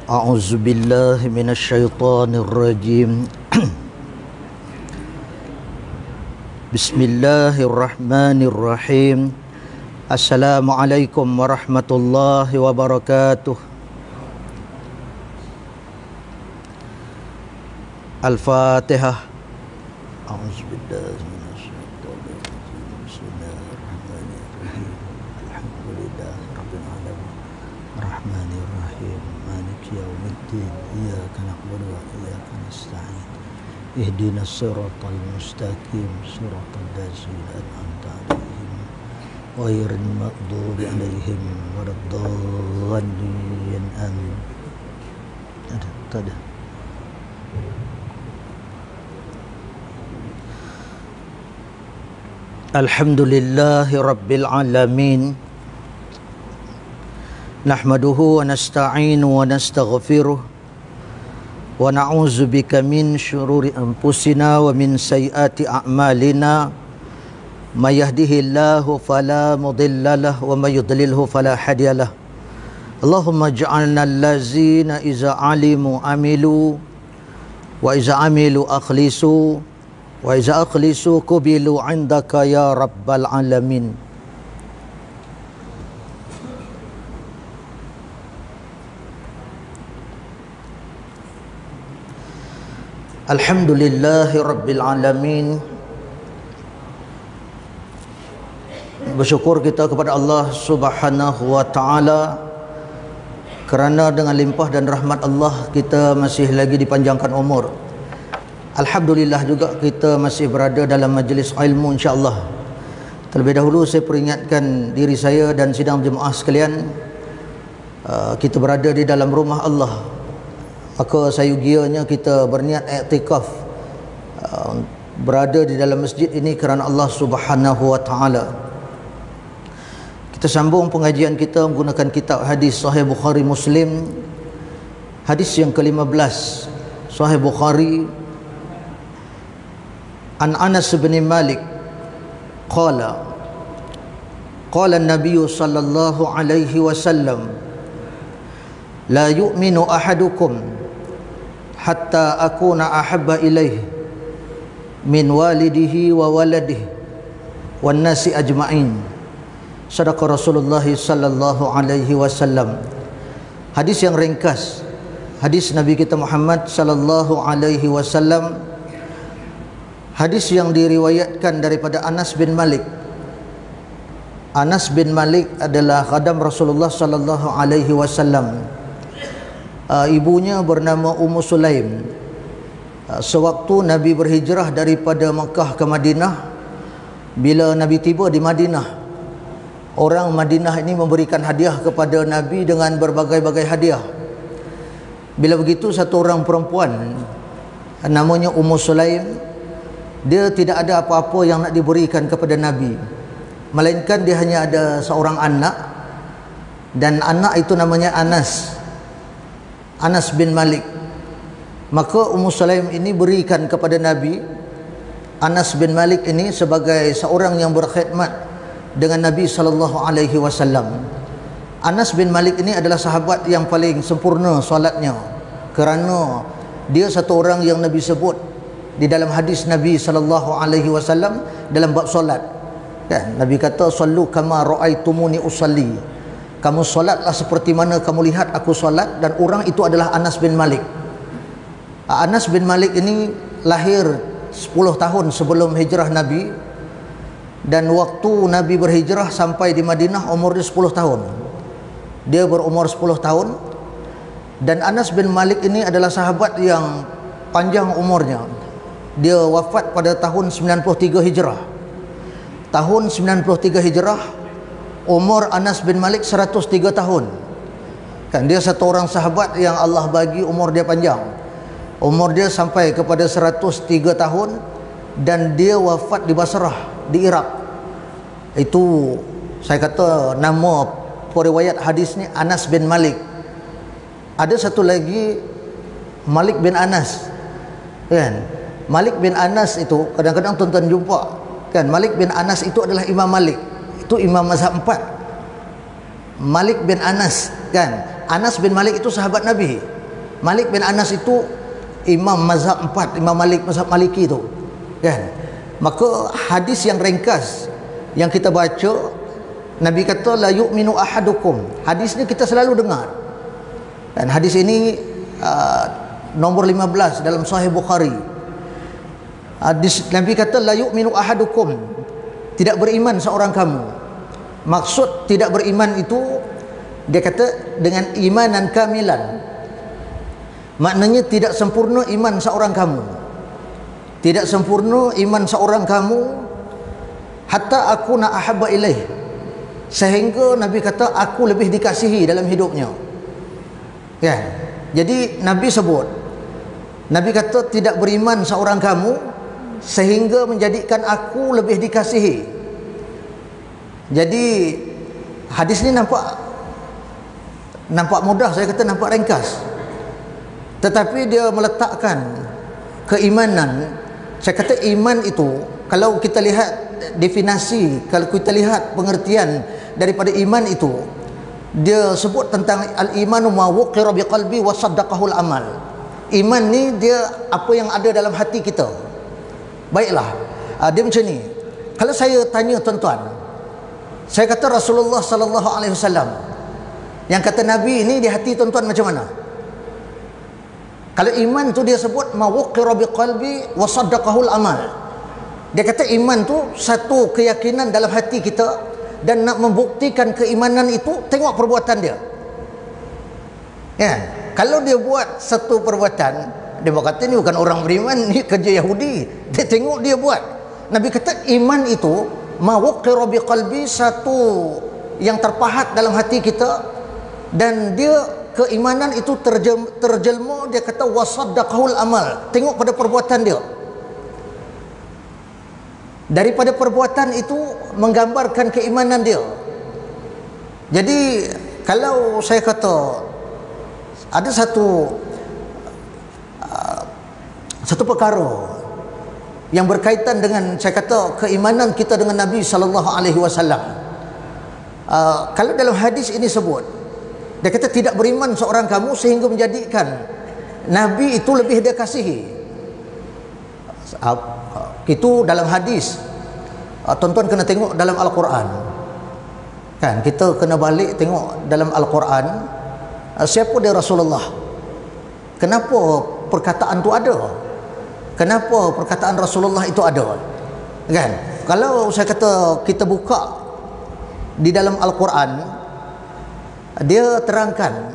A'udzu billahi minasyaitonir rajim. Bismillahirrahmanirrahim. Assalamualaikum warahmatullahi wabarakatuh. Al-Fatihah. A'udzu billahi minasyaitonir rajim. Bismillahirrahmanirrahim. Alhamdulillahi rabbil alamin. Arrahmanir rahim. Maliki yaumiddin. Iyyaka na'budu wa iyyaka nasta'in. Ihdinas siratal mustaqim. Siratal ladzina an'amta 'alaihim ghairil maghdubi 'alaihim waladdallin. Amin. Ada. Alhamdulillahi rabbil alamin. Nahmaduhu wa nasta'inu wa nastaghfiruh wa na'udzu bika min syururi anfusina wa min sayyiati a'malina. May yahdihillahu fala mudhillalah wa may yudlilhu fala hadiyalah. Allahumma ij'alna allazina iza alimu amilu wa iza amilu akhlisu wa iza akhlisu kubilu 'indaka ya rabbal alamin. Alhamdulillahi rabbil alamin. Bersyukur kita kepada Allah Subhanahu wa taala kerana dengan limpah dan rahmat Allah kita masih lagi dipanjangkan umur. Alhamdulillah juga kita masih berada dalam majlis ilmu, insya-Allah. Terlebih dahulu saya peringatkan diri saya dan sidang jemaah sekalian, kita berada di dalam rumah Allah. Maka sayugianya kita berniat i'tikaf, berada di dalam masjid ini kerana Allah Subhanahu wa taala. Kita sambung pengajian kita menggunakan kitab hadis Sahih Bukhari Muslim, hadis yang ke-15 Sahih Bukhari. An Anas bin Malik qala an-nabiy sallallahu alaihi wasallam la yu'minu ahadukum hatta akuna ahabba ilaihi min walidihi wa waladihi wan nasi ajma'in. Sadaqa Rasulullah sallallahu alaihi wasallam. Hadis yang ringkas, hadis Nabi kita Muhammad sallallahu alaihi wasallam. Hadis yang diriwayatkan daripada Anas bin Malik. Anas bin Malik adalah khadam Rasulullah sallallahu alaihi wasallam. Ibunya bernama Ummu Sulaim. Sewaktu Nabi berhijrah daripada Makkah ke Madinah, bila Nabi tiba di Madinah, orang Madinah ini memberikan hadiah kepada Nabi dengan berbagai-bagai hadiah. Bila begitu, satu orang perempuan namanya Ummu Sulaim, dia tidak ada apa-apa yang nak diberikan kepada Nabi, melainkan dia hanya ada seorang anak, dan anak itu namanya Anas bin Malik. Maka Ummu Sulaim ini berikan kepada Nabi Anas bin Malik ini sebagai seorang yang berkhidmat dengan Nabi sallallahu alaihi wasallam. Anas bin Malik ini adalah sahabat yang paling sempurna solatnya, kerana dia satu orang yang Nabi sebut di dalam hadis Nabi sallallahu alaihi wasallam dalam bab solat, kan Nabi kata sallu kama raaitumuni usalli, kamu solatlah seperti mana kamu lihat aku solat. Dan orang itu adalah Anas bin Malik. Anas bin Malik ini lahir 10 tahun sebelum hijrah Nabi, dan waktu Nabi berhijrah sampai di Madinah umur dia 10 tahun. Dia berumur 10 tahun. Dan Anas bin Malik ini adalah sahabat yang panjang umurnya. Dia wafat pada tahun 93 Hijrah. Tahun 93 Hijrah, umur Anas bin Malik 103 tahun. Kan dia satu orang sahabat yang Allah bagi umur dia panjang. Umur dia sampai kepada 103 tahun, dan dia wafat di Basrah, di Iraq. Itu saya kata nama periwayat hadis ni Anas bin Malik. Ada satu lagi Malik bin Anas, kan? Malik bin Anas itu kadang-kadang tuan-tuan jumpa, kan? Malik bin Anas itu adalah Imam Malik, itu imam mazhab 4. Malik bin Anas, kan? Anas bin Malik itu sahabat Nabi. Malik bin Anas itu imam mazhab 4, Imam Malik mazhab Maliki tu, kan? Maka hadis yang ringkas yang kita baca, Nabi kata la yu'minu ahadukum. Hadis ni kita selalu dengar. Dan hadis ini nombor 15 dalam Sahih Bukhari. Hadis Nabi kata la yu'minu ahadukum, tidak beriman seorang kamu. Maksud tidak beriman itu, dia kata dengan imanan kamilan. Maknanya tidak sempurna iman seorang kamu. Tidak sempurna iman seorang kamu hatta aku na ahabba ilaih, sehingga Nabi kata aku lebih dikasihi dalam hidupnya. Ya. Jadi Nabi sebut, Nabi kata tidak beriman seorang kamu sehingga menjadikan aku lebih dikasihi. Jadi hadis ni nampak mudah, saya kata nampak ringkas, tetapi dia meletakkan keimanan. Saya kata iman itu, kalau kita lihat definisi, kalau kita lihat pengertian daripada iman itu, dia sebut tentang al-imanu ma wuqira biqalbi wa saddaqahul amal. Iman ni dia apa yang ada dalam hati kita. Baiklah, dia macam ni. Kalau saya tanya tuan-tuan, saya kata Rasulullah sallallahu alaihi wasallam, yang kata Nabi ini di hati tuan-tuan macam mana? Kalau iman tu dia sebut ma wuqira biqalbi wa saddaqahul amal. Dia kata iman tu satu keyakinan dalam hati kita, dan nak membuktikan keimanan itu tengok perbuatan dia. Ya, kalau dia buat satu perbuatan, dia berkata ni bukan orang beriman, ni kerja Yahudi. Dia tengok dia buat. Nabi kata iman itu ma wuqira biqalbi, satu yang terpahat dalam hati kita, dan dia keimanan itu terjelma, dia kata wasaddaqahul amal, tengok pada perbuatan dia. Daripada perbuatan itu menggambarkan keimanan dia. Jadi kalau saya kata ada satu perkara yang berkaitan dengan, saya kata, keimanan kita dengan Nabi sallallahu alaihi wasallam. Kalau dalam hadis ini sebut, dia kata tidak beriman seorang kamu sehingga menjadikan Nabi itu lebih dia kasihi. Itu dalam hadis. Tuan-tuan kena tengok dalam Al-Quran, kan? Kita kena balik tengok dalam Al-Quran, siapa dia Rasulullah, kenapa perkataan tu ada, kenapa perkataan Rasulullah itu ada, kan? Kalau saya kata kita buka di dalam Al-Quran, dia terangkan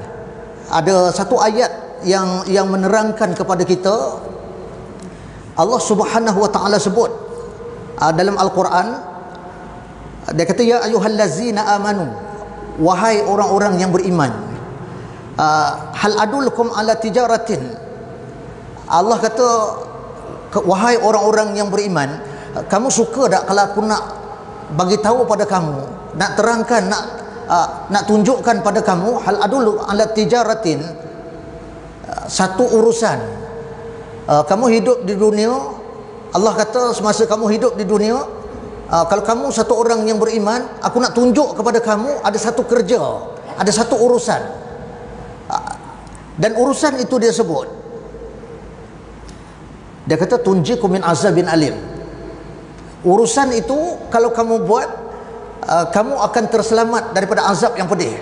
ada satu ayat yang menerangkan kepada kita. Allah Subhanahu wa taala sebut dalam Al-Quran, dia kata ya ayyuhallazina amanu, wahai orang-orang yang beriman, hal adullukum ala tijaratin. Allah kata wahai orang-orang yang beriman, kamu suka tak kalau aku nak bagi tahu pada kamu, nak terangkan, nak tunjukkan pada kamu, hal adul ala tijaratin, satu urusan. Kamu hidup di dunia, Allah kata semasa kamu hidup di dunia, kalau kamu satu orang yang beriman, aku nak tunjuk kepada kamu ada satu kerja, ada satu urusan. Dan urusan itu dia sebut, dia kata tunjikum min azabin alim. Urusan itu kalau kamu buat, kamu akan terselamat daripada azab yang pedih,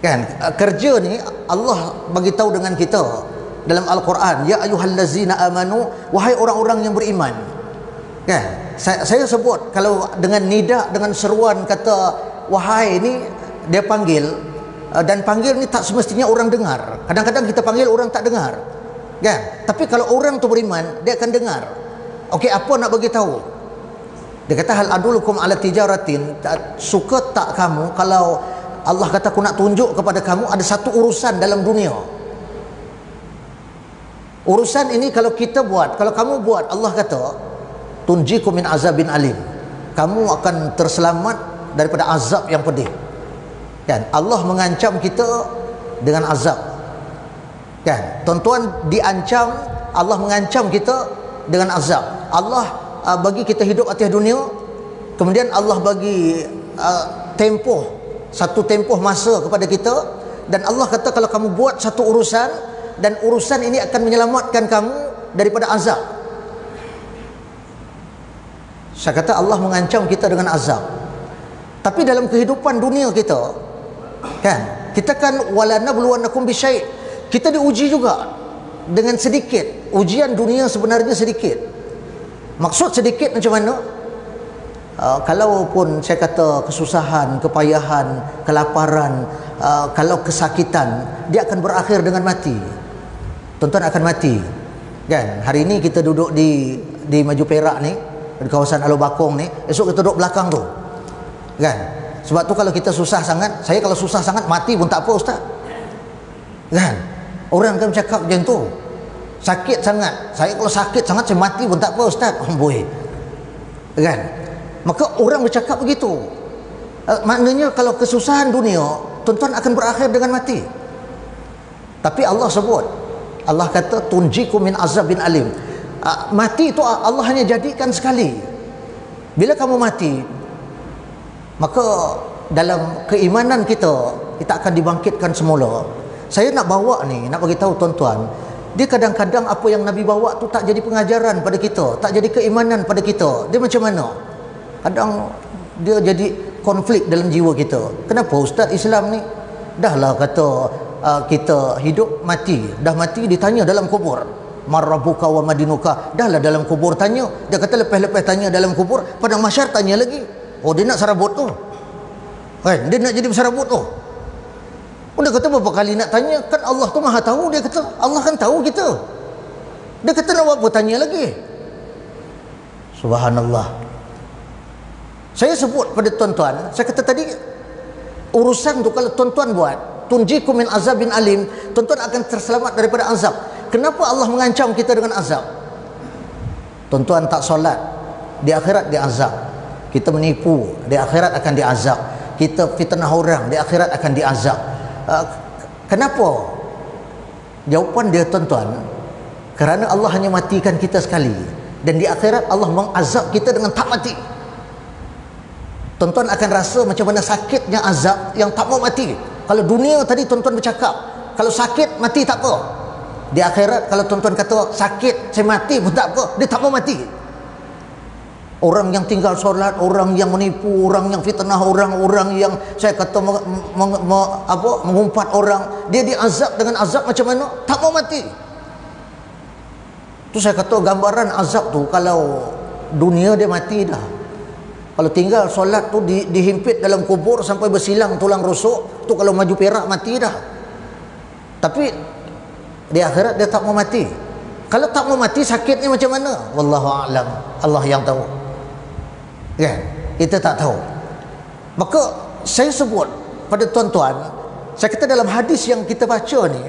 kan? Kerja ni Allah bagi tahu dengan kita dalam Al-Quran, ya ayyuhallazina amanu, wahai orang-orang yang beriman, kan? Saya sebut kalau dengan nida, dengan seruan kata wahai ni, dia panggil, dan panggil ni tak semestinya orang dengar. Kadang-kadang kita panggil orang tak dengar, kan? Tapi kalau orang tu beriman, dia akan dengar. Okey, apa nak bagi tahu? Dia kata hal adulukum ala tijaratin, suka tak kamu kalau Allah kata aku nak tunjuk kepada kamu ada satu urusan dalam dunia. Urusan ini kalau kita buat, kalau kamu buat, Allah kata tunjikum min azabin alim, kamu akan terselamat daripada azab yang pedih, kan? Allah mengancam kita dengan azab, kan? Tuan-tuan diancam, Allah mengancam kita dengan azab. Allah bagi kita hidup atas dunia, kemudian Allah bagi satu tempoh masa kepada kita, dan Allah kata kalau kamu buat satu urusan, dan urusan ini akan menyelamatkan kamu daripada azab. Saya kata Allah mengancam kita dengan azab. Tapi dalam kehidupan dunia kita, kan, kita kan wala nabluwannakum bisyai', kita diuji juga dengan sedikit. Ujian dunia sebenarnya sedikit. Maksud sedikit macam mana? Kalaupun saya kata kesusahan, kepayahan, kelaparan, kalau kesakitan, dia akan berakhir dengan mati. Tuan-tuan akan mati, kan? Hari ini kita duduk di Maju Perak ni, di kawasan Alor Bakong ni, esok kita duduk belakang tu, kan? Sebab tu kalau kita susah sangat, saya kalau susah sangat mati pun tak apa ustaz, kan? Orang kan cakap macam tu. Sakit sangat, saya kalau sakit sangat saya mati pun tak apa ustaz, amboi, kan? Maka orang bercakap begitu. Maknanya kalau kesusahan dunia, tuan-tuan akan berakhir dengan mati. Tapi Allah sebut, Allah kata tunjikum min azabin alim. Mati itu Allah hanya jadikan sekali. Bila kamu mati, maka dalam keimanan kita akan dibangkitkan semula. Saya nak bawa ni, nak bagi tahu tuan-tuan, dia kadang-kadang apa yang Nabi bawa tu tak jadi pengajaran pada kita, tak jadi keimanan pada kita. Dia macam mana? Kadang dia jadi konflik dalam jiwa kita. Kenapa ustaz Islam ni dahlah kata kita hidup mati, dah mati ditanya dalam kubur, marrabuka wa madinuka, dahlah dalam kubur tanya. Dia kata lepas-lepas tanya dalam kubur, pada mahsyar tanya lagi. Oh, dia nak serabut tu, kan? Dia nak jadi serabut tu. Oh, dia kata berapa kali nak tanya, kan Allah tu maha tahu. Dia kata Allah kan tahu kita. Dia kata nak buat apa tanya lagi. Subhanallah. Saya sebut pada tuan-tuan, saya kata tadi, urusan tu kalau tuan-tuan buat, tunjikum min azabin alim, tuan-tuan akan terselamat daripada azab. Kenapa Allah mengancam kita dengan azab? Tuan-tuan tak solat, di akhirat diazab. Kita menipu, di akhirat akan diazab. Kita fitnah orang, di akhirat akan diazab. Kenapa? Jawapan dia tuan-tuan, kerana Allah hanya matikan kita sekali, dan di akhirat Allah mengazab kita dengan tak mati. Tuan-tuan akan rasa macam mana sakitnya azab yang tak mau mati. Kalau dunia tadi tuan-tuan bercakap, kalau sakit mati tak apa. Di akhirat kalau tuan-tuan kata sakit saya mati pun tak apa, dia tak mau mati. Orang yang tinggal solat, orang yang menipu, orang yang fitnah orang, orang yang saya kata mengumpat orang, dia diazab dengan azab macam mana? Tak mau mati. Tu saya kata gambaran azab tu, kalau dunia dia mati dah. Kalau tinggal solat tu dihimpit dalam kubur sampai bersilang tulang rusuk, tu kalau Maju Perak mati dah. Tapi di akhirat dia tak mau mati. Kalau tak mau mati sakitnya macam mana? Wallahu a'lam. Allah yang tahu. Kan? Kita tak tahu. Maka saya sebut pada tuan-tuan, saya kata dalam hadis yang kita baca ni,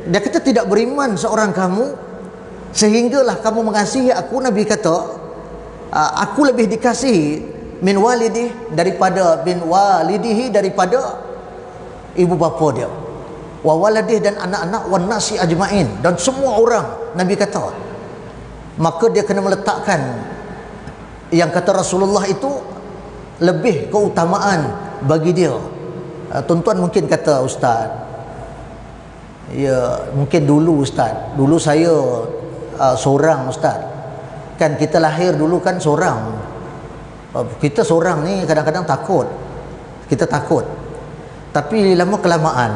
dia kata tidak beriman seorang kamu sehinggalah kamu mengasihi aku. Nabi kata aku lebih dikasihi min walidih, daripada bin walidihi, daripada ibu bapa dia, wa waladih, dan anak-anak, wan nasi ajmain, dan semua orang. Nabi kata, maka dia kena meletakkan yang kata Rasulullah itu lebih keutamaan bagi dia. Tuan-tuan mungkin kata ustaz, ya mungkin dulu ustaz, dulu saya seorang ustaz, kan kita lahir dulu kan seorang. Kita seorang ni kadang-kadang takut, kita takut. Tapi lama kelamaan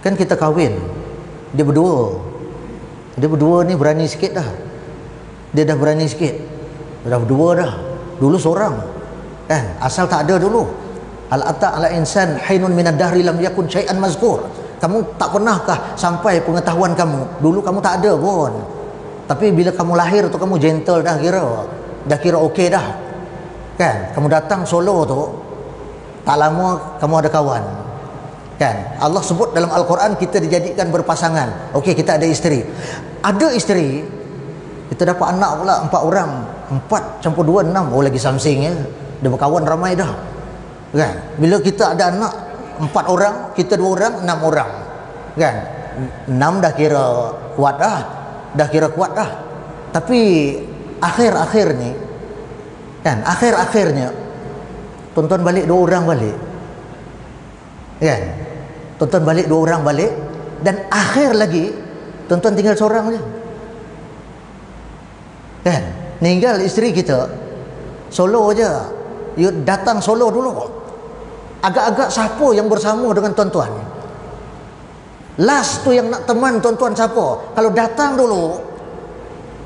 kan kita kahwin, dia berdua ni berani sikit dah. Dia dah berani sikit, dah berdua dah. Dulu seorang, kan, asal tak ada dulu. Al-ata ala insan hainun minad dahri lam yakun syai'an mazkur. Kamu tak pernahkah sampai pengetahuan kamu, dulu kamu tak ada pun, tapi bila kamu lahir tu kamu gentle dah kira okey dah, kan? Kamu datang solo tu, tak lama kamu ada kawan, kan? Allah sebut dalam Al-Quran kita dijadikan berpasangan. Okey, kita ada isteri, kita dapat anak pula 4 orang, 4 campur 2 6. Oh, lagi something ya, dia berkawan ramai dah, kan? Bila kita ada anak 4 orang, kita 2 orang, 6 orang, kan? 6 dah kira kuat dah, tapi akhir-akhirnya, kan, akhir-akhirnya tuan-tuan balik 2 orang balik, Kan? Tuan-tuan balik, 2 orang balik, dan akhir lagi tuan-tuan tinggal seorang je. Kan? Ninggal isteri kita solo je. You datang solo dulu. Agak-agak siapa yang bersama dengan tuan-tuan? Last tu yang nak teman tuan-tuan siapa? Kalau datang dulu,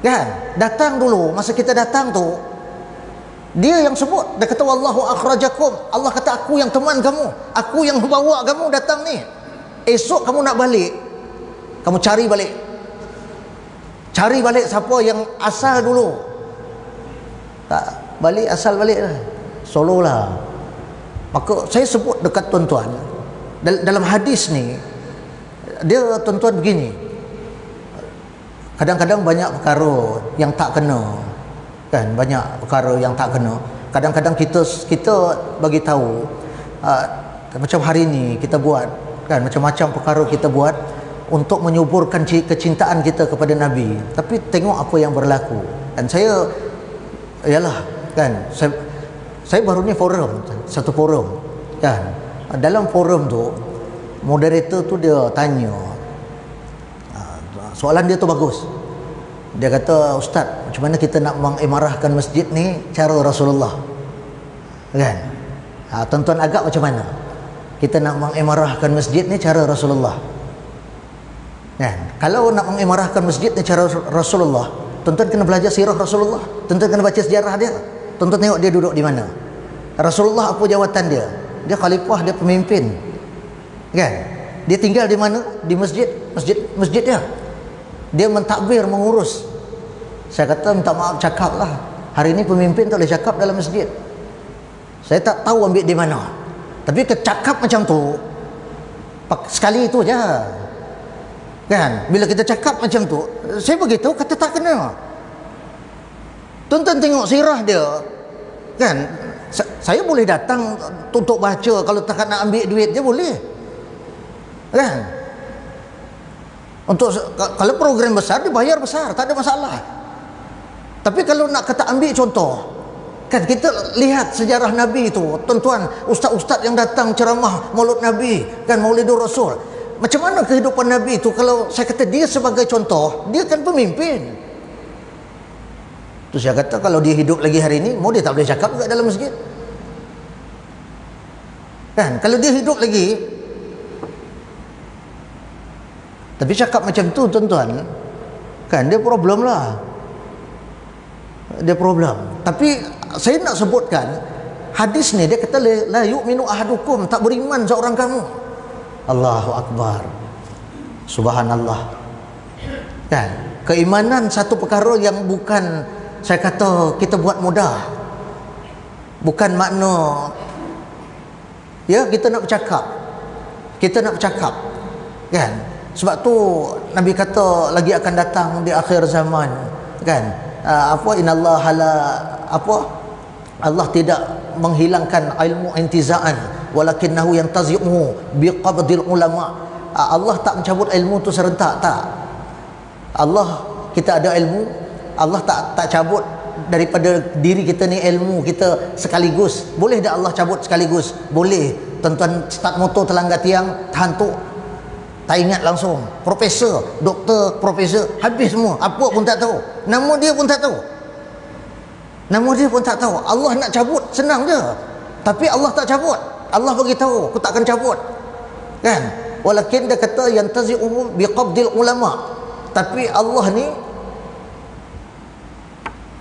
kan? Datang dulu, masa kita datang tu, dia yang sebut. Dia kata wallahu akhrajakum. Allah kata aku yang teman kamu, aku yang bawa kamu datang ni. Esok kamu nak balik, kamu cari balik. Cari balik siapa yang asal dulu. Tak balik, asal balik lah. Solo lah. Maka saya sebut dekat tuan-tuan, dalam hadis ni, dia tuan-tuan begini, kadang-kadang banyak perkara yang tak kena, kan? Banyak perkara yang tak kena. Kadang-kadang kita bagi tahu, macam hari ni kita buat, kan, macam-macam perkara kita buat untuk menyuburkan kecintaan kita kepada Nabi. Tapi tengok apa yang berlaku. Dan saya, yalah, kan, saya baru ni satu forum, kan. Dalam forum tu, moderator tu dia tanya, soalan dia tu bagus. Dia kata, Ustaz, macam mana kita nak mengimarahkan masjid ni cara Rasulullah, kan? Tuan-tuan agak macam mana kita nak mengimarahkan masjid ni cara Rasulullah, kan? Kalau nak mengimarahkan masjid ni cara Rasulullah, tuan-tuan kena belajar sirah Rasulullah, tuan-tuan kena baca sejarah dia. Tuan-tuan tengok dia duduk di mana. Rasulullah apa jawatan dia? Dia khalifah, dia pemimpin, kan? Dia tinggal di mana? Di masjid dia. Dia mentadbir, mengurus. Saya kata minta maaf cakap lah, hari ini pemimpin tak boleh cakap dalam masjid. Saya tak tahu ambil di mana. Tapi kecakap macam tu sekali itu je, kan? Bila kita cakap macam tu, saya beritahu kata tak kena. Tuan-tuan tengok sirah dia, kan? Saya boleh datang untuk baca, kalau tak nak ambil duit dia boleh, kan? Untuk kalau program besar dia bayar besar, tak ada masalah. Tapi kalau nak kata ambil contoh, kan, kita lihat sejarah Nabi itu, tuan-tuan, ustaz-ustaz yang datang ceramah Maulid Nabi, kan, Maulidur Rasul. Macam mana kehidupan Nabi itu? Kalau saya kata dia sebagai contoh, dia kan pemimpin. Terus saya kata kalau dia hidup lagi hari ini, mau dia tak boleh cakap juga dalam masjid, kan? Kalau dia hidup lagi, tapi cakap macam tu, tuan-tuan, kan, dia problem lah. Dia problem. Tapi saya nak sebutkan hadis ni, dia kata la yu'minu ahadukum, tak beriman seorang kamu. Allahu Akbar, subhanallah, kan? Keimanan satu perkara yang bukan, saya kata, kita buat mudah. Bukan makna ya kita nak bercakap, kan? Sebab tu Nabi kata lagi akan datang di akhir zaman, kan, innallaha la Allah tidak menghilangkan ilmu intizaan, walakinnahu yantazi'uhu biqabdil ulama. Allah tak mencabut ilmu tu serentak, tak. Allah, kita ada ilmu, Allah tak cabut daripada diri kita ni ilmu kita sekaligus. Boleh tak Allah cabut sekaligus? Boleh. Tuan-tuan start motor terlanggar tiang, terhantuk, tak ingat langsung. Profesor, doktor, profesor, habis semua, apa pun tak tahu, nama dia pun tak tahu. Allah nak cabut senang je, tapi Allah tak cabut. Allah bagi tahu, aku tak akan cabut, kan? Walakin dia kata yantazi'uhu biqabdil ulama. Tapi Allah ni,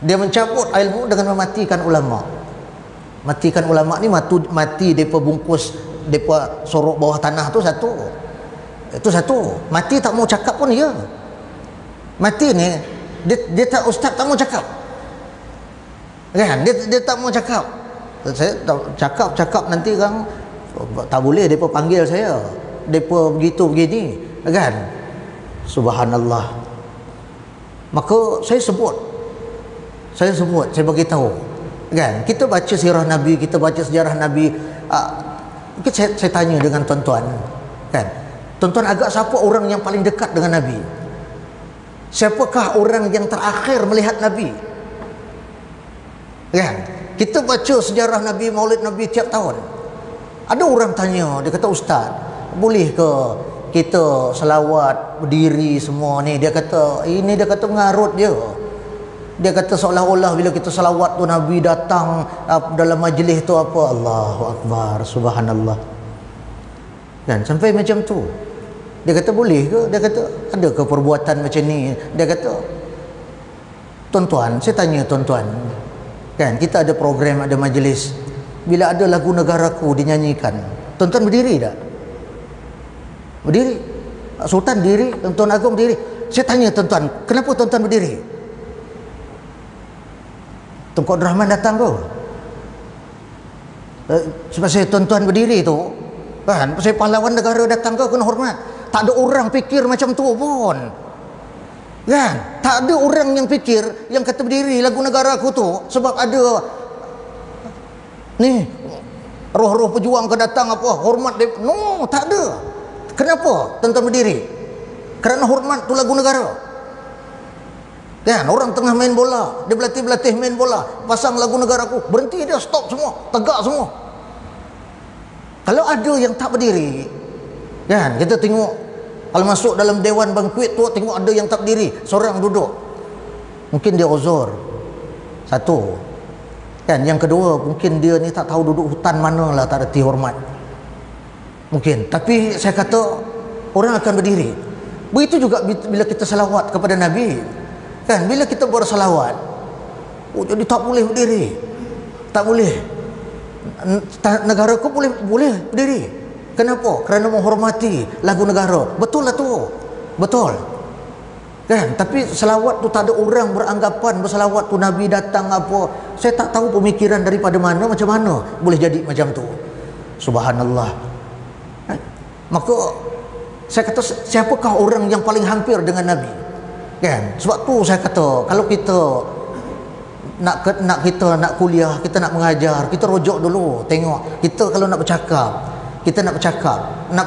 dia mencabut ilmu dengan mematikan ulama. Matikan ulama ni mati depa bungkus, depa sorok bawah tanah tu satu. Itu satu. Mati tak mau cakap pun ya. Mati ni dia tak, ustaz tak mau cakap, kan? Dia tak mau cakap. Saya cakap nanti kan tak boleh, depa panggil saya, depa begitu begini, kan? Subhanallah. Maka saya sebut, saya bagi tahu, kan? Kita baca sirah Nabi, kita baca sejarah Nabi. Saya tanya dengan tuan-tuan, kan? Tuan-tuan agak siapa orang yang paling dekat dengan Nabi? Siapakah orang yang terakhir melihat Nabi? Kan? Kita baca sejarah Nabi, Maulid Nabi tiap tahun. Ada orang tanya, dia kata, "Ustaz, boleh ke kita selawat berdiri semua ni?" Dia kata, ini dia kata mengarut je. Dia kata seolah-olah bila kita selawat tu Nabi datang dalam majlis tu apa, Allahu Akbar, subhanallah. Kan sampai macam tu. Dia kata boleh ke? Dia kata ada ke perbuatan macam ni? Dia kata, tuan-tuan, saya tanya tuan-tuan, kan kita ada program, ada majlis, bila ada lagu negaraku dinyanyikan, tuan-tuan berdiri tak? Berdiri. Sultan diri, Tuan Agong berdiri. Saya tanya tuan-tuan, kenapa tuan-tuan berdiri? Tunku Abdul Rahman datang tu, sebab saya tuan-tuan berdiri tu kan, pasal pahlawan negara datang ke, kena hormat. Tak ada orang fikir macam tu pun, kan? Tak ada orang yang fikir, yang kata berdiri lagu negara aku tu sebab ada ni roh-roh pejuang ke datang apa, hormat dia. No, tak ada. Kenapa tuan-tuan berdiri? Kerana hormat tu lagu negara. Kan, orang tengah main bola, dia berlatih main bola, pasang lagu negara aku, berhenti dia, stop semua, tegak semua. Kalau ada yang tak berdiri, kan, kita tengok kalau masuk dalam dewan bankuet tu, tengok ada yang tak berdiri, seorang duduk, mungkin dia uzur. Satu, kan. Yang kedua, mungkin dia ni tak tahu duduk hutan mana lah, tak reti hormat, mungkin. Tapi saya kata orang akan berdiri. Begitu juga bila kita salawat kepada Nabi, kan, bila kita bersalawat, jadi tak boleh berdiri, tak boleh. Negara ku boleh berdiri. Kenapa? Kerana menghormati lagu negara. Betul lah tu, betul, kan. Tapi selawat tu tak ada orang beranggapan berselawat tu Nabi datang apa. Saya tak tahu pemikiran daripada mana, macam mana boleh jadi macam tu. Subhanallah. Maka saya kata, siapakah orang yang paling hampir dengan Nabi? Kan? Sebab tu saya kata, kalau kita nak kuliah, kita nak mengajar, kita rujuk dulu, tengok kita kalau nak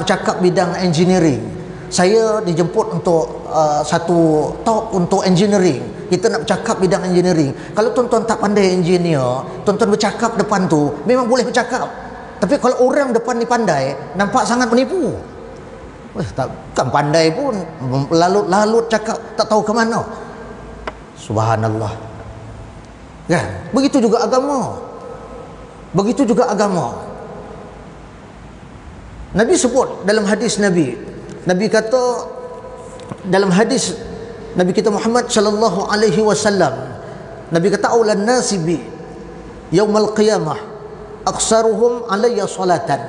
bercakap bidang engineering. Saya dijemput untuk satu talk untuk engineering. Kita nak bercakap bidang engineering. Kalau tuan-tuan tak pandai engineer, tuan-tuan bercakap depan tu memang boleh bercakap. Tapi kalau orang depan ni pandai, nampak sangat menipu. Kan pandai pun lalut cakap, tak tahu ke mana. Subhanallah. Kan? Begitu juga agama. Nabi sebut dalam hadis Nabi kata dalam hadis Nabi kita Muhammad sallallahu alaihi wasallam, Nabi kata, aulan nasi bi yaumal qiyamah aksaruhum alayya salatan.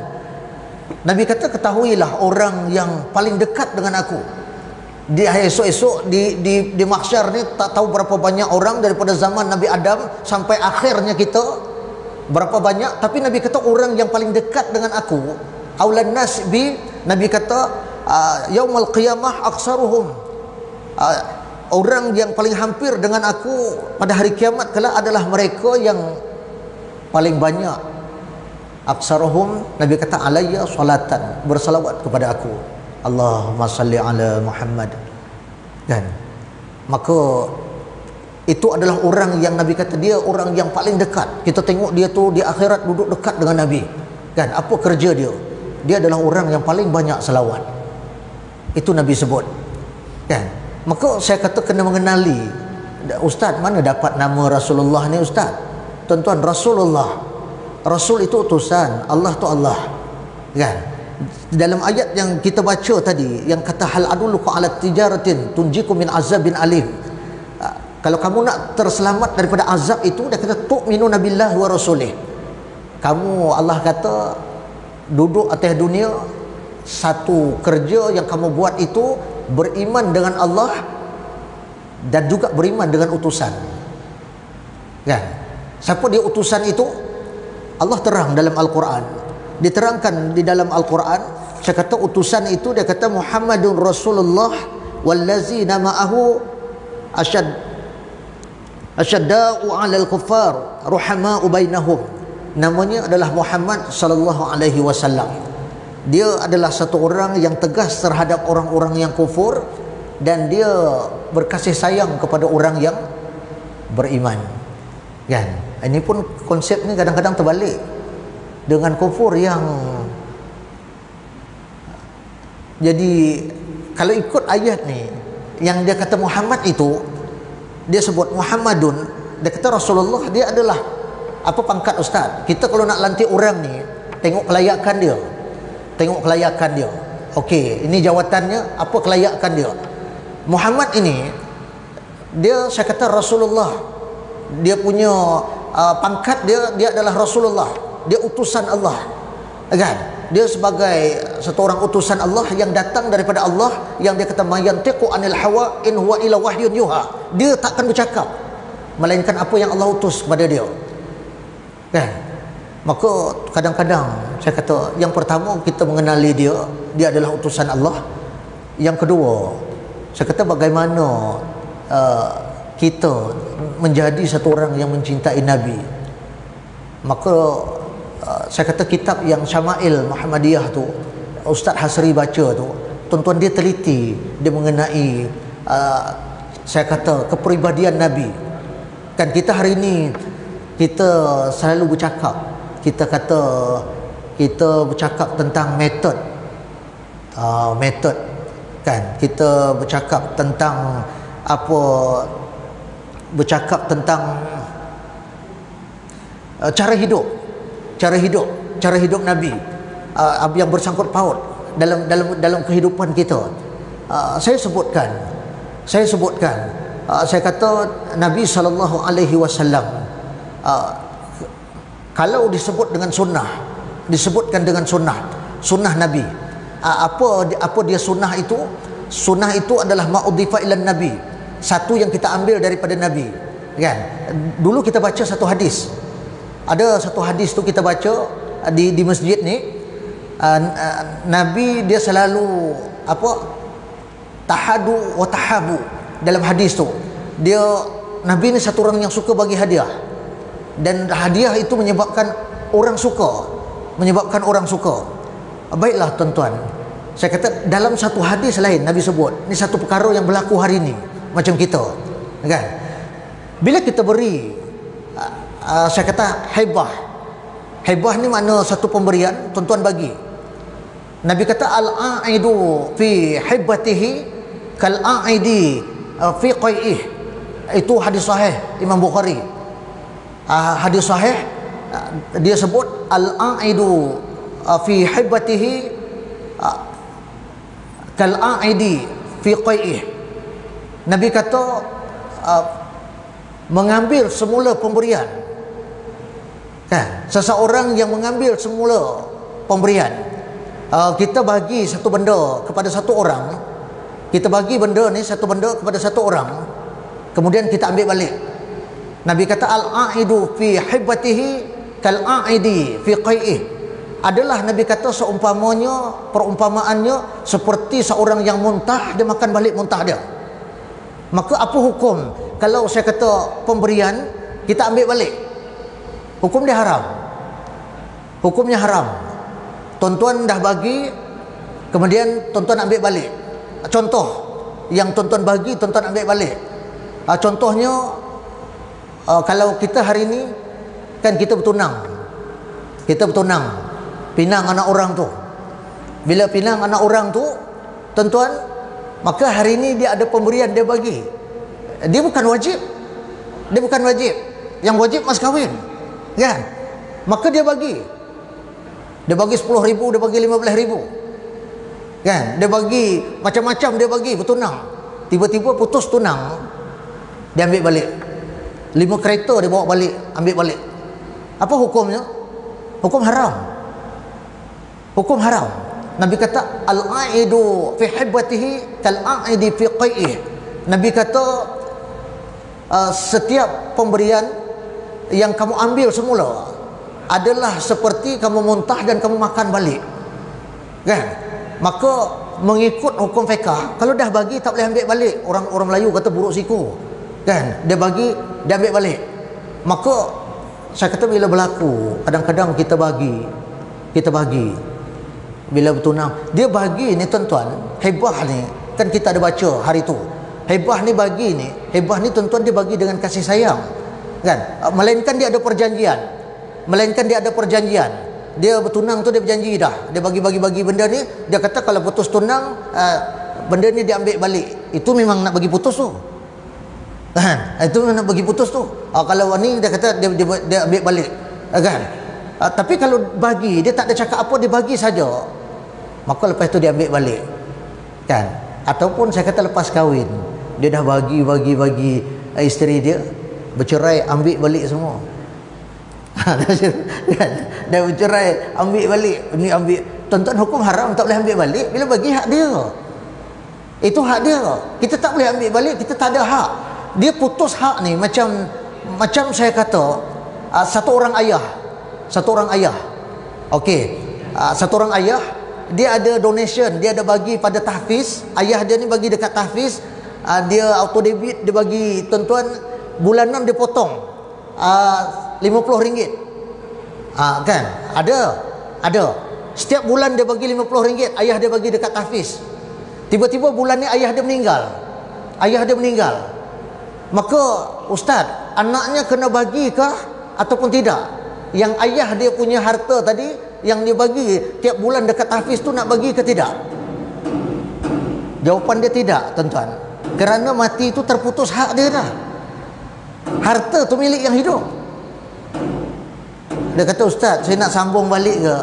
Nabi kata, ketahuilah orang yang paling dekat dengan aku di esok-esok di mahsyar ni, tak tahu berapa banyak orang daripada zaman Nabi Adam sampai akhirnya kita, berapa banyak. Tapi Nabi kata orang yang paling dekat dengan aku, aulan nas bi, Nabi kata yaumal qiyamah aksaruhum, orang yang paling hampir dengan aku pada hari kiamat kelak adalah mereka yang paling banyak, aksaruhum, Nabi kata, alayya salatan, bersalawat kepada aku, Allahumma salli ala Muhammad. Kan? Maka itu adalah orang yang Nabi kata dia orang yang paling dekat. Kita tengok dia tu di akhirat duduk dekat dengan Nabi. Kan? Apa kerja dia? Dia adalah orang yang paling banyak salawat. Itu Nabi sebut. Kan? Maka saya kata kena mengenali. Ustaz, mana dapat nama Rasulullah ni Ustaz? Tuan-tuan, Rasul itu utusan, Allah tu Allah. Kan? Dalam ayat yang kita baca tadi, yang kata hal adulluka ala tijaratin tunjikum min azabin alim. Kalau kamu nak terselamat daripada azab itu, dia kata tu'minuna billahi wa rasulih. Kamu, Allah kata, duduk atas dunia, satu kerja yang kamu buat itu beriman dengan Allah dan juga beriman dengan utusan. Kan? Siapa dia utusan itu? Allah terang dalam Al-Quran, diterangkan di dalam Al-Quran. Saya kata utusan itu, dia kata Muhammadun Rasulullah wallazina ma'ahu asyadda'u 'alal kuffar ruhama'u bainahum. Namanya adalah Muhammad sallallahu alaihi wasallam. Dia adalah satu orang yang tegas terhadap orang-orang yang kufur, dan dia berkasih sayang kepada orang yang beriman. Kan? Ini pun konsep ni kadang-kadang terbalik. dengan kufur yang jadi. Kalau ikut ayat ni yang dia kata Muhammad itu, dia sebut Muhammadun, dia kata Rasulullah dia adalah apa pangkat ustaz. Kita kalau nak lantik orang ni tengok kelayakan dia. Tengok kelayakan dia. Okey, ini jawatannya, apa kelayakan dia. Muhammad ini dia, saya kata Rasulullah, dia punya pangkat dia adalah Rasulullah, dia utusan Allah, kan? Dia sebagai satu orang utusan Allah yang datang daripada Allah, yang dia kata mayantiqu anil hawa in huwa illa wahyun yuha. Dia takkan bercakap melainkan apa yang Allah utus kepada dia, kan? Maka kadang-kadang saya kata, yang pertama kita mengenali dia adalah utusan Allah. Yang kedua, saya kata bagaimana kita menjadi satu orang yang mencintai Nabi. Maka saya kata kitab yang Syama'il Muhammadiyah tu, Ustaz Hasri baca tu, tuan-tuan dia teliti, dia mengenai saya kata kepribadian Nabi. Kan kita hari ini kita selalu bercakap, kita kata kita bercakap tentang metod, metod, kan? Kita bercakap tentang apa, bercakap tentang cara hidup Nabi, yang bersangkut paut dalam kehidupan kita. Saya sebutkan, saya kata Nabi SAW, kalau disebut dengan sunnah, disebutkan dengan sunnah Nabi. Apa dia sunnah itu? Sunnah itu adalah ma'udhifa ilan Nabi, satu yang kita ambil daripada Nabi, kan? Dulu kita baca satu hadis, ada satu hadis tu kita baca di masjid ni, Nabi dia selalu apa, tahadu wa tahabu. Dalam hadis tu dia, Nabi ni satu orang yang suka bagi hadiah, dan hadiah itu menyebabkan orang suka. Baiklah tuan-tuan, saya kata dalam satu hadis lain Nabi sebut, ni satu perkara yang berlaku hari ni macam kita, kan? Bila kita beri saya kata hibah ni makna satu pemberian, tuan-tuan bagi. Nabi kata al-a'idu fi hibbatihi kal-a'idi fi qai'ih. Itu hadis sahih Imam Bukhari. Hadis sahih, dia sebut al-a'idu fi hibbatihi kal-a'idi fi qai'ih. Nabi kata mengambil semula pemberian, kan? Seseorang yang mengambil semula pemberian, kita bagi satu benda kepada satu orang, kita bagi benda ni, satu benda kepada satu orang, kemudian kita ambil balik. Nabi kata al-a'idu fi hibbatihi kal-a'idi fi qai'ih. Adalah Nabi kata seumpamanya, perumpamaannya seperti seorang yang muntah, dia makan balik muntah dia. Maka apa hukum kalau saya kata pemberian kita ambil balik? Hukum dia haram. Hukumnya haram. Tuan-tuan dah bagi, kemudian tuan-tuan ambil balik. Contoh yang tuan-tuan bagi, tuan-tuan ambil balik. Contohnya, kalau kita hari ini kan kita bertunang, pinang anak orang tu. Bila pinang anak orang tu, tuan-tuan, maka hari ini dia ada pemberian dia bagi. Dia bukan wajib. Yang wajib mas kahwin, kan? Maka dia bagi. Dia bagi 10,000, dia bagi 15,000, kan? Dia bagi macam-macam, dia bagi bertunang. Tiba-tiba putus tunang, dia ambil balik. 5 kereta dia bawa balik, ambil balik. Apa hukumnya? Hukum haram. Nabi kata al-a'idu fi hibbatihi kal-a'idi fi qai'ih. Nabi kata setiap pemberian yang kamu ambil semula adalah seperti kamu muntah dan kamu makan balik, kan? Maka mengikut hukum fiqh, kalau dah bagi tak boleh ambil balik. Orang Melayu kata buruk siku, kan? Dia bagi, dia ambil balik. Maka saya kata bila berlaku, kadang-kadang kita bagi bila bertunang, dia bagi ni tuan-tuan, hibah ni kan kita ada baca hari tu. Hibah ni tuan-tuan dia bagi dengan kasih sayang, kan? Melainkan dia ada perjanjian. Dia bertunang tu dia berjanji dah, dia bagi benda ni, dia kata kalau putus tunang benda ni dia ambil balik. Itu memang nak bagi putus tu kan, itu memang nak bagi putus tu. Kalau ni dia kata dia ambil balik kan. Tapi kalau bagi, dia tak ada cakap apa, dia bagi saja, maka lepas tu dia ambil balik kan. Ataupun saya kata lepas kahwin dia dah bagi isteri dia bercerai, ambil balik semua. Dah bercerai, ambil balik, ni ambil. Tuan-tuan, hukum haram tak boleh ambil balik bila bagi hak dia. Itu hak dia, kita tak boleh ambil balik, kita tak ada hak. Dia putus hak ni macam saya kata satu orang ayah okey, satu orang ayah, dia ada donation, dia ada bagi pada tahfiz. Ayah dia ni bagi dekat tahfiz, dia auto debit, dia bagi, tuan-tuan, bulanan dia potong RM50 kan, ada setiap bulan dia bagi RM50, ayah dia bagi dekat tahfiz. Tiba-tiba bulan ni ayah dia meninggal, maka ustaz, anaknya kena bagi kah ataupun tidak? Yang ayah dia punya harta tadi yang dia bagi tiap bulan dekat tahfiz tu, nak bagi ke tidak? Jawapan dia tidak, tuan-tuan. Kerana mati tu terputus hak dia dah. Harta tu milik yang hidup. Dia kata, ustaz, saya nak sambung balik ke?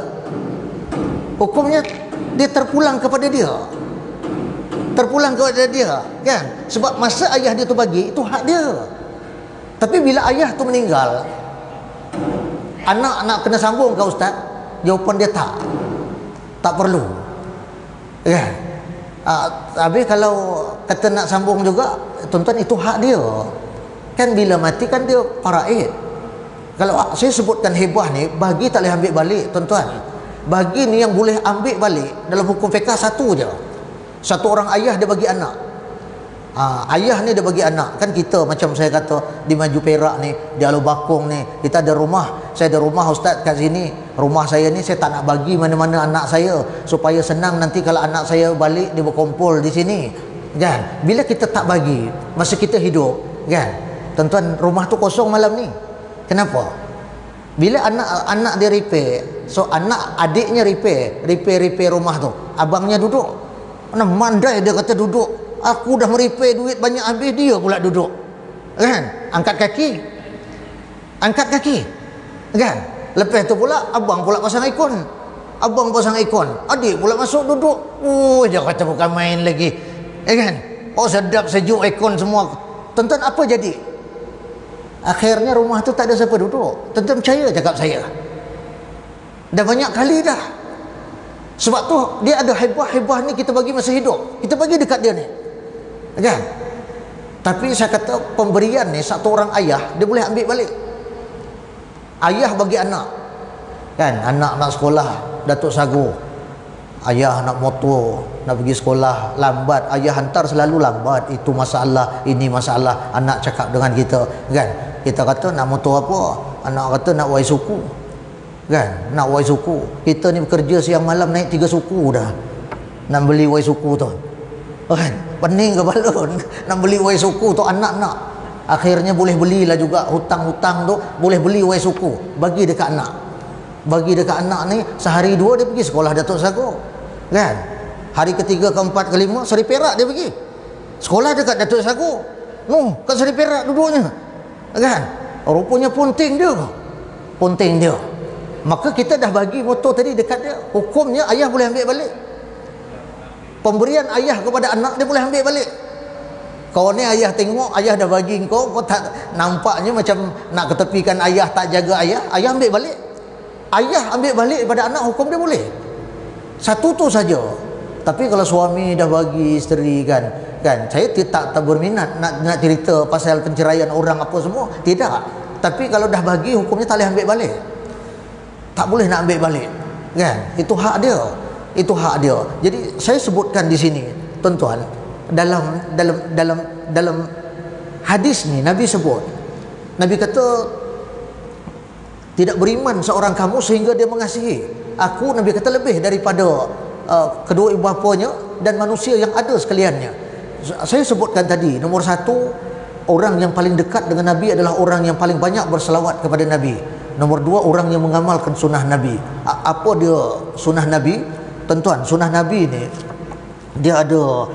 Hukumnya dia terpulang kepada dia kan. Sebab masa ayah dia tu bagi, itu hak dia. Tapi bila ayah tu meninggal, anak nak kena sambung ke ustaz? Jawapan dia tak perlu kan. Habis kalau kata nak sambung juga, tuan-tuan, itu hak dia kan. Bila mati kan dia faraid. Kalau saya sebutkan hibah ni, bagi tak boleh ambil balik, tuan-tuan. Bagi ni yang boleh ambil balik dalam hukum fiqh satu je. Satu orang ayah dia bagi anak. Ayah ni dia bagi anak. Kan kita macam saya kata di Maju Perak ni, di Alor Bakung ni, kita ada rumah. Saya ada rumah ustaz kat sini. Rumah saya ni saya tak nak bagi mana-mana anak saya, supaya senang nanti kalau anak saya balik dia berkumpul di sini kan. Bila kita tak bagi masa kita hidup kan, tuan-tuan, rumah tu kosong malam ni. Kenapa? Bila anak dia repair, so anak adiknya repair rumah tu, abangnya duduk. Mana mandai dia kata duduk. Aku dah meripai duit banyak habis, dia pula duduk kan. Angkat kaki kan. Lepas tu pula abang pula pasang ikon, adik pula masuk duduk. Dia kata bukan main lagi kan. Sedap sejuk ikon semua. Tuan-tuan, apa jadi? Akhirnya rumah tu tak ada siapa duduk. Tuan-tuan percaya cakap saya? Dah banyak kali dah. Sebab tu dia ada hibah ni kita bagi masa hidup, kita bagi dekat dia ni kan. Tapi saya kata pemberian ni, satu orang ayah dia boleh ambil balik. Ayah bagi anak kan, anak nak sekolah Datuk Sagu, ayah nak motor, nak pergi sekolah lambat, ayah hantar selalu lambat. Itu masalah, ini masalah. Anak cakap dengan kita kan, kita kata nak motor apa, anak kata nak wai suku kan, nak wai suku. Kita ni bekerja siang malam naik 3 suku dah nak beli wai suku tu kan. Pening kepala nak beli wai suku tu, anak nak. Akhirnya boleh belilah juga, hutang-hutang tu boleh beli wai suku, bagi dekat anak. Bagi dekat anak ni, sehari dua dia pergi sekolah Datuk Sagu kan. Hari ketiga, keempat, kelima Seri Perak dia pergi sekolah dekat Datuk Sagu. Kat Seri Perak duduknya kan. Rupanya punting dia. Maka kita dah bagi motor tadi dekat dia. Hukumnya ayah boleh ambil balik. Pemberian ayah kepada anak dia boleh ambil balik. Kau ni ayah tengok, ayah dah bagi kau tak, nampaknya macam nak ketepikan ayah, tak jaga ayah ambil balik. Ayah ambil balik daripada anak, hukum dia boleh. Satu tu saja. Tapi kalau suami dah bagi isteri kan, saya tak berminat nak cerita pasal penceraian orang apa semua, tidak. Tapi kalau dah bagi, hukumnya tak boleh ambil balik. Tak boleh nak ambil balik kan. Itu hak dia. Jadi saya sebutkan di sini, tuan-tuan, dalam hadis ni Nabi sebut, Nabi kata tidak beriman seorang kamu sehingga dia mengasihi aku, Nabi kata, lebih daripada kedua ibu bapanya dan manusia yang ada sekaliannya. Saya sebutkan tadi, nombor satu, orang yang paling dekat dengan Nabi adalah orang yang paling banyak berselawat kepada Nabi. Nombor dua, orang yang mengamalkan sunnah Nabi. Apa dia sunnah Nabi? Tuan-tuan, sunnah Nabi ni dia ada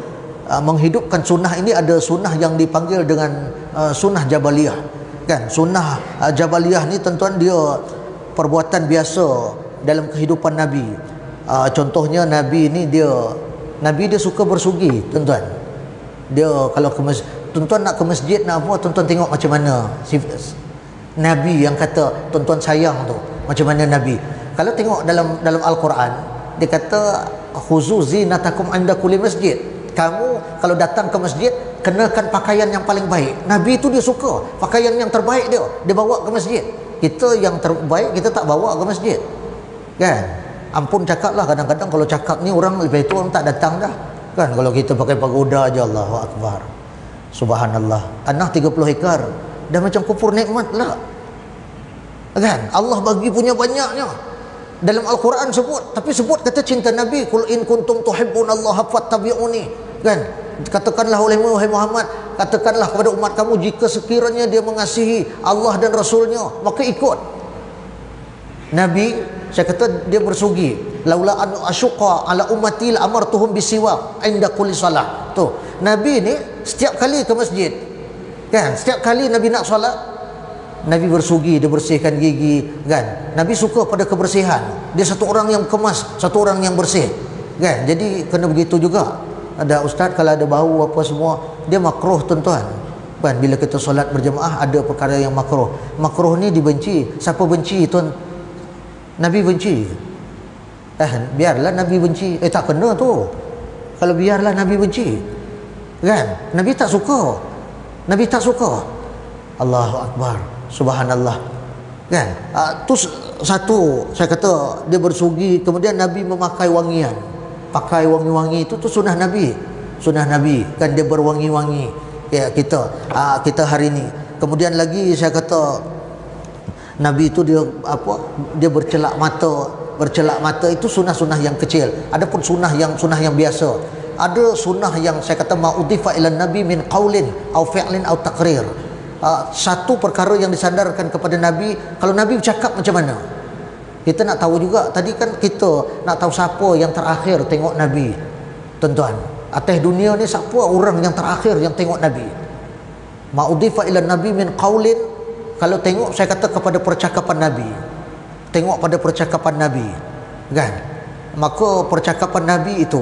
menghidupkan sunnah ini. Ada sunnah yang dipanggil dengan sunnah Jabaliyah, kan? Sunnah Jabaliyah ni tuan-tuan, dia perbuatan biasa dalam kehidupan Nabi. Contohnya Nabi ni Nabi dia suka bersugi, tuan-tuan. Dia kalau tuan-tuan nak ke masjid nak apa, tuan-tuan tengok macam mana Nabi yang kata tuan-tuan sayang tu, macam mana Nabi. Kalau tengok dalam Al-Quran, dia kata khuzu zinatakum inda kulli masjid. Kamu kalau datang ke masjid, kenakan pakaian yang paling baik. Nabi tu dia suka pakaian yang terbaik, dia bawa ke masjid. Kita yang terbaik kita tak bawa ke masjid, kan? Ampun cakap lah, kadang-kadang kalau cakap ni orang lebih itu orang tak datang dah, kan? Kalau kita pakai pagoda aja, Allahu Akbar, subhanallah, anak 30 ekar dah macam kufur nikmat lah, kan? Allah bagi punya banyaknya. Dalam Al-Quran sebut, tapi sebut kata cinta Nabi, qul in kuntum tuhibbunallaha fattabi'uni, kan? Katakanlah oleh Muhammad, katakanlah kepada umat kamu, jika sekiranya dia mengasihi Allah dan Rasulnya, maka ikut Nabi. Saya kata dia bersugi, laula an asyqa ala ummati la amartuhum bisiwak inda kulli salat. Tu Nabi ni setiap kali ke masjid, kan? Setiap kali Nabi nak solat, Nabi bersugi, dia bersihkan gigi, kan? Nabi suka pada kebersihan. Dia satu orang yang kemas, satu orang yang bersih, kan? Jadi kena begitu juga. Ada ustaz kalau ada bau apa semua, dia makruh, tuan-tuan, kan? Bila kita solat berjemaah ada perkara yang makruh. Makruh ni dibenci. Siapa benci, tuan? Nabi benci. Biarlah Nabi benci. Tak kena tu. Kalau biarlah Nabi benci, kan? Nabi tak suka. Nabi tak suka. Allahu Akbar, subhanallah, kan? Tu satu, saya kata dia bersugi. Kemudian Nabi memakai wangian, pakai wangi-wangi itu tu sunnah Nabi. Sunnah Nabi, kan? Dia berwangi-wangi, ya, kita hari ini. Kemudian lagi saya kata Nabi itu dia bercelak mata. Bercelak mata itu sunnah-sunnah yang kecil. Adapun sunnah yang biasa, ada sunnah yang saya kata ma'udhifa ila Nabi min qaulin au fi'lin au taqrir. Satu perkara yang disandarkan kepada Nabi. Kalau Nabi bercakap macam mana, kita nak tahu juga. Tadi kan kita nak tahu siapa yang terakhir tengok Nabi, tuan-tuan. Atas dunia ni siapa orang yang terakhir yang tengok Nabi? Ma'udhifa ila Nabi min qaulin. Kalau tengok, saya kata kepada percakapan Nabi, tengok pada percakapan Nabi, kan? Maka percakapan Nabi itu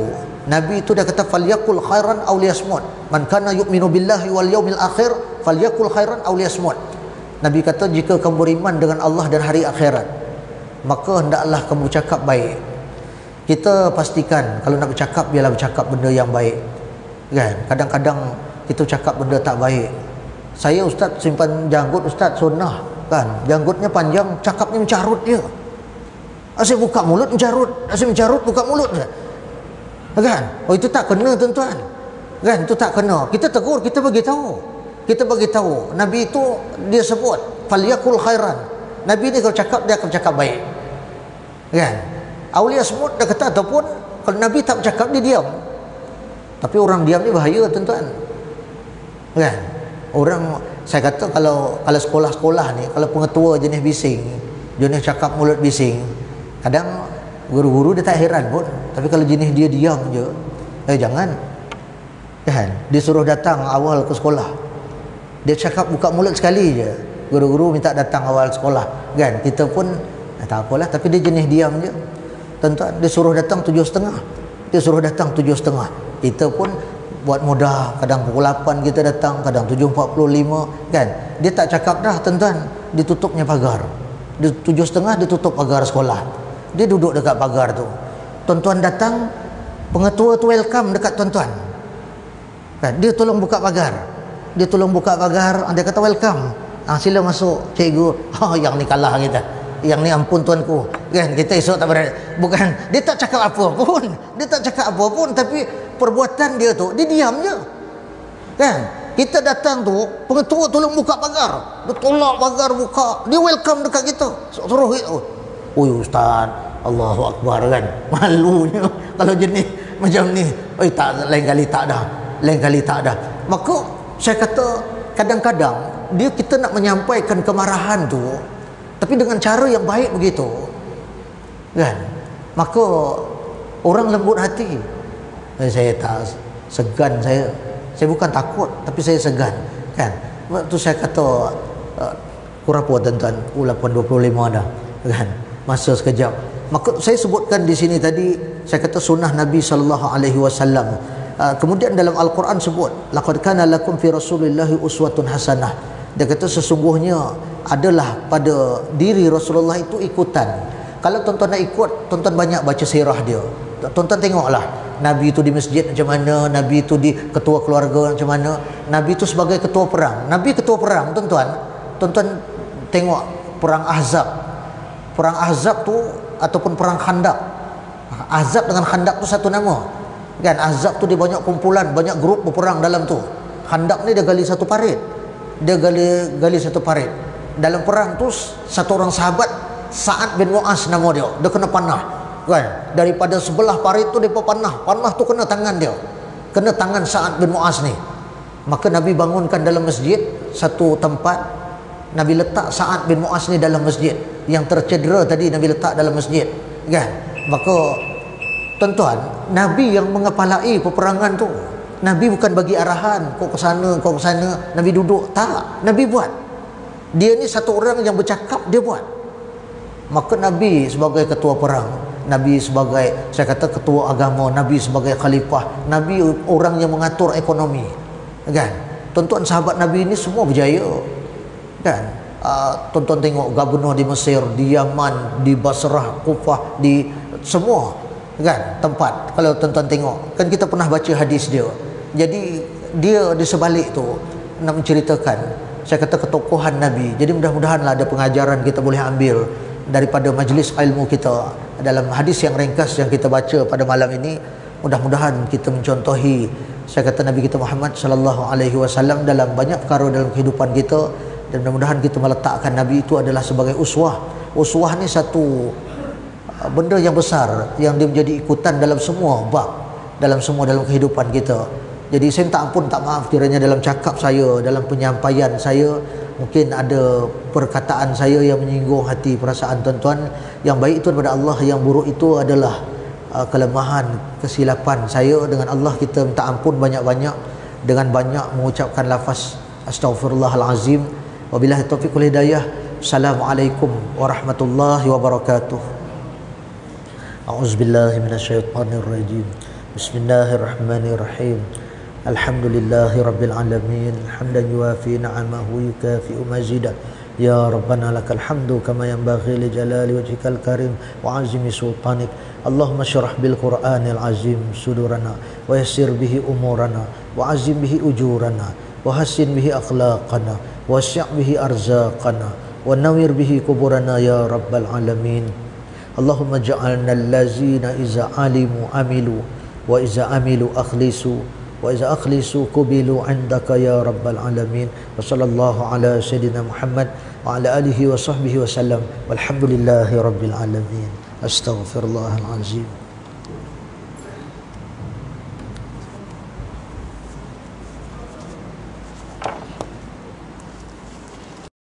dia kata falyakul khairan aw liyasmut, man kana yu'minu billahi wal yaumil akhir falyakul khairan aw liyasmut. Nabi kata jika kamu beriman dengan Allah dan hari akhirat, maka hendaklah kamu cakap baik. Kita pastikan kalau nak bercakap, biarlah bercakap benda yang baik, kan? Kadang-kadang kita cakap benda tak baik. Saya ustaz simpan janggut, ustaz sunnah, kan? Janggutnya panjang, cakapnya mencarut dia. Asyik buka mulut mencarut, asyik mencarut buka mulut je, kan? Oh, itu tak kena, tuan-tuan, kan? Itu tak kena. Kita tegur, kita bagi tahu. Nabi itu dia sebut falyakul khairan. Nabi ni kalau cakap, dia akan cakap baik, kan? Aulia semut dia kata, ataupun kalau Nabi tak bercakap, dia diam. Tapi orang diam ni bahaya, tuan-tuan, kan? Orang, saya kata kalau sekolah-sekolah ni, kalau pengetua jenis bising, jenis cakap mulut bising, kadang guru-guru dia tak heran pun. Tapi kalau jenis dia diam je, jangan, kan? Dia suruh datang awal ke sekolah, dia cakap buka mulut sekali je, guru-guru minta datang awal sekolah, kan? Kita pun tak apalah, tapi dia jenis diam je, tuan-tuan. Dia suruh datang 7.30, kita pun buat mudah, kadang pukul 8 kita datang, kadang 7.45, kan? Dia tak cakap dah, tuan-tuan, ditutupnya pagar. Dia 7.30 dia tutup pagar sekolah. Dia duduk dekat pagar tu. Tuan-tuan datang, pengetua tu welcome dekat tuan-tuan, kan? Dia tolong buka pagar. Dia kata welcome. Sila masuk cikgu. Yang ni kalah kita. Yang ni ampun tuanku, kan? Kita esok tak berani. Bukan, dia tak cakap apa pun, tapi perbuatan dia tu, dia diam je, kan? Kita datang tu, pengetua tolong buka pagar, dia tolak pagar buka, dia welcome dekat kita, suruh kita. Ustaz, Allahu Akbar, kan? Malunya kalau jenis macam ni. Lain kali tak dah. Maka saya kata kadang-kadang kita nak menyampaikan kemarahan tu, tapi dengan cara yang baik begitu, kan? Maka orang lembut hati. Saya tak segan, saya bukan takut tapi saya segan, kan? Waktu saya kata kurang apa tuan-tuan, 8.25 dah, kan? Masa sekejap. Maka saya sebutkan di sini tadi, saya kata sunnah Nabi sallallahu alaihi wasallam. Kemudian dalam Al-Quran sebut, laqad kana lakum fi Rasulillahi uswatun hasanah. Dia kata sesungguhnya adalah pada diri Rasulullah itu ikutan. Kalau tuan-tuan nak ikut, tuan-tuan banyak baca sirah dia. Tuan-tuan tengoklah Nabi itu di masjid macam mana, Nabi itu di ketua keluarga macam mana, Nabi itu sebagai ketua perang. Nabi ketua perang, tuan-tuan. Tuan-tuan tengok perang Ahzab. Perang Ahzab tu ataupun perang Khandaq. Ahzab dengan Khandaq tu satu nama. Kan Ahzab tu dia banyak kumpulan, banyak grup berperang dalam tu. Khandaq ni dia gali satu parit. Dia gali satu parit. Dalam perang tu satu orang sahabat, Sa'ad bin Mu'az nama dia. Dia kena panah. Kan? Daripada sebelah parit tu dia panah. Panah tu kena tangan dia. Kena tangan Sa'ad bin Mu'az ni. Maka Nabi bangunkan dalam masjid satu tempat. Nabi letak Sa'ad bin Mu'az ni dalam masjid. Yang tercedera tadi Nabi letak dalam masjid. Kan? Maka tuan-tuan, Nabi yang mengepalai peperangan tu. Nabi bukan bagi arahan, kau ke sana, kau ke sana. Nabi duduk. Tak. Nabi buat. Dia ni satu orang yang bercakap, dia buat. Maka Nabi sebagai ketua perang, Nabi sebagai, saya kata, ketua agama, Nabi sebagai khalifah, Nabi orang yang mengatur ekonomi, kan? Tuan-tuan sahabat Nabi ini semua berjaya, kan? Tuan-tuan tengok gubernur di Mesir, di Yaman, di Basrah, Kufah, di semua, kan, tempat. Kalau tuan-tuan tengok, kan kita pernah baca hadis dia. Jadi dia di sebalik tu nak menceritakan, saya kata, ketokohan Nabi. Jadi mudah-mudahanlah ada pengajaran kita boleh ambil daripada majlis ilmu kita dalam hadis yang ringkas yang kita baca pada malam ini. Mudah-mudahan kita mencontohi, saya kata, Nabi kita Muhammad sallallahu alaihi wasallam dalam banyak perkara dalam kehidupan kita, dan mudah-mudahan kita meletakkan Nabi itu adalah sebagai uswah. Uswah ni satu benda yang besar yang dia menjadi ikutan dalam semua bab, dalam kehidupan kita. Jadi saya minta ampun, tak maaf kiranya dalam cakap saya, dalam penyampaian saya, mungkin ada perkataan saya yang menyinggung hati perasaan tuan-tuan. Yang baik itu daripada Allah, yang buruk itu adalah kelemahan, kesilapan saya. Dengan Allah kita minta ampun banyak-banyak, dengan banyak mengucapkan lafaz astaghfirullahalazim. Wabillahi taufiq wal hidayah. Assalamualaikum warahmatullahi wabarakatuh. A'udzubillahi minasyaitonir rajim. Bismillahirrahmanirrahim. Alhamdulillahi rabbil alamin, hamdan yuafi ni'amahu yukafi'u mazidah. Ya Rabbana lakal hamdu kama yanbaghi li jalali wajhikal karim wa azimi sultanik. Allahumma syrah bil Qur'anil azim sudurana wa yassir bihi umurana wa azim bihi ujurana wa hassin bihi akhlaqana wa syi' bihi arzaqana wa nawwir bihi kuburana ya rabbal alamin. Allahumma ja'alna allazina iza alimu amilu wa iza amilu akhlisu wa iza akhlisu kubilu indaka ya rabbal alamin. Wa sallallahu ala sayyidina Muhammad wa ala alihi wa sahbihi wa sallam walhamdulillahi rabbil alamin. Astaghfirullahalazim.